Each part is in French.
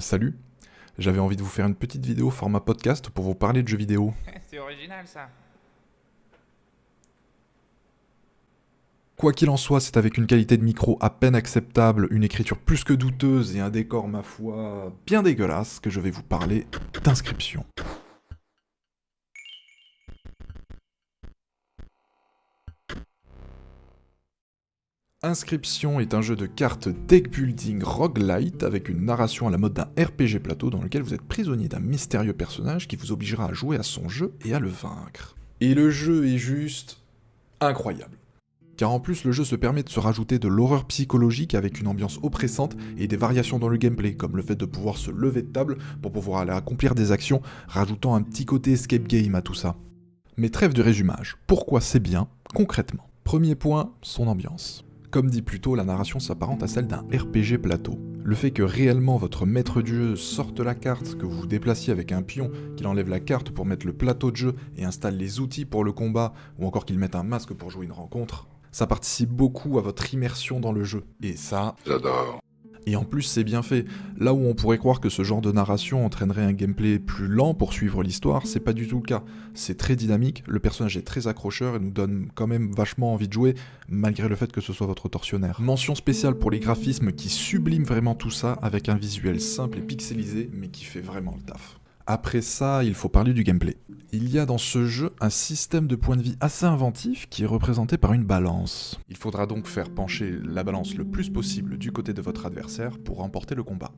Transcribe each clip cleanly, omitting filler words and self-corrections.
Salut, j'avais envie de vous faire une petite vidéo format podcast pour vous parler de jeux vidéo. C'est original ça. Quoi qu'il en soit, c'est avec une qualité de micro à peine acceptable, une écriture plus que douteuse et un décor, ma foi, bien dégueulasse que je vais vous parler d'Inscription. Inscription est un jeu de cartes deck building roguelite avec une narration à la mode d'un RPG plateau dans lequel vous êtes prisonnier d'un mystérieux personnage qui vous obligera à jouer à son jeu et à le vaincre. Et le jeu est juste incroyable. Car en plus le jeu se permet de se rajouter de l'horreur psychologique avec une ambiance oppressante et des variations dans le gameplay, comme le fait de pouvoir se lever de table pour pouvoir aller accomplir des actions, rajoutant un petit côté escape game à tout ça. Mais trêve de résumage, pourquoi c'est bien, concrètement? Premier point, son ambiance. Comme dit plus tôt, la narration s'apparente à celle d'un RPG plateau. Le fait que réellement votre maître du jeu sorte la carte, que vous vous déplaciez avec un pion, qu'il enlève la carte pour mettre le plateau de jeu et installe les outils pour le combat, ou encore qu'il mette un masque pour jouer une rencontre, ça participe beaucoup à votre immersion dans le jeu. Et ça, J'adore. et en plus c'est bien fait. Là où on pourrait croire que ce genre de narration entraînerait un gameplay plus lent pour suivre l'histoire, c'est pas du tout le cas. C'est très dynamique, le personnage est très accrocheur et nous donne quand même vachement envie de jouer, malgré le fait que ce soit votre tortionnaire. Mention spéciale pour les graphismes qui subliment vraiment tout ça avec un visuel simple et pixelisé, mais qui fait vraiment le taf. Après ça, il faut parler du gameplay. Il y a dans ce jeu un système de points de vie assez inventif qui est représenté par une balance. Il faudra donc faire pencher la balance le plus possible du côté de votre adversaire pour remporter le combat.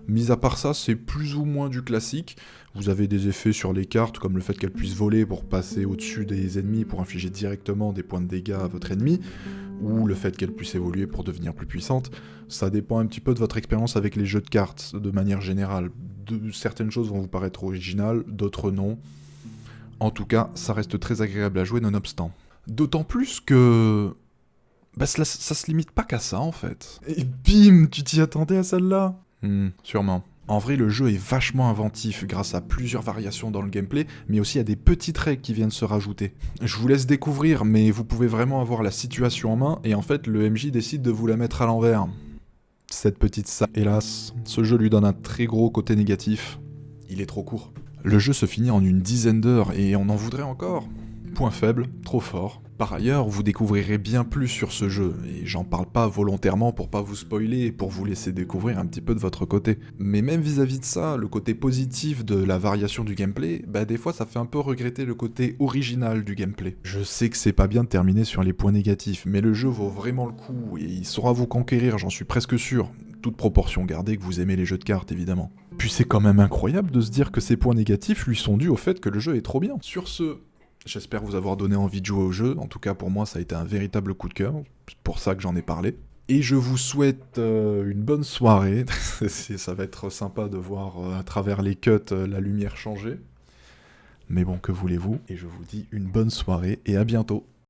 Mis à part ça, c'est plus ou moins du classique. Vous avez des effets sur les cartes, comme le fait qu'elles puissent voler pour passer au-dessus des ennemis pour infliger directement des points de dégâts à votre ennemi, ou le fait qu'elles puissent évoluer pour devenir plus puissantes. Ça dépend un petit peu de votre expérience avec les jeux de cartes, de manière générale. Certaines choses vont vous paraître originales, d'autres non. En tout cas, ça reste très agréable à jouer nonobstant. D'autant plus que... ça se limite pas qu'à ça en fait. Et bim, tu t'y attendais à celle-là? Sûrement. En vrai, le jeu est vachement inventif grâce à plusieurs variations dans le gameplay, mais aussi à des petites règles qui viennent se rajouter. Je vous laisse découvrir, mais vous pouvez vraiment avoir la situation en main, et en fait, le MJ décide de vous la mettre à l'envers. Cette petite salle, hélas, ce jeu lui donne un très gros côté négatif. Il est trop court. Le jeu se finit en une dizaine d'heures, et on en voudrait encore. Point faible, trop fort. Par ailleurs, vous découvrirez bien plus sur ce jeu, et j'en parle pas volontairement pour pas vous spoiler et pour vous laisser découvrir un petit peu de votre côté. Mais même vis-à-vis de ça, le côté positif de la variation du gameplay, des fois ça fait un peu regretter le côté original du gameplay. Je sais que c'est pas bien de terminer sur les points négatifs, mais le jeu vaut vraiment le coup, et il saura vous conquérir, j'en suis presque sûr. Toute proportion gardée que vous aimez les jeux de cartes, évidemment. Puis c'est quand même incroyable de se dire que ces points négatifs lui sont dus au fait que le jeu est trop bien. Sur ce... J'espère vous avoir donné envie de jouer au jeu, en tout cas pour moi ça a été un véritable coup de cœur, c'est pour ça que j'en ai parlé. Et je vous souhaite une bonne soirée, ça va être sympa de voir à travers les cuts la lumière changer. Mais bon, que voulez-vous, et je vous dis une bonne soirée et à bientôt.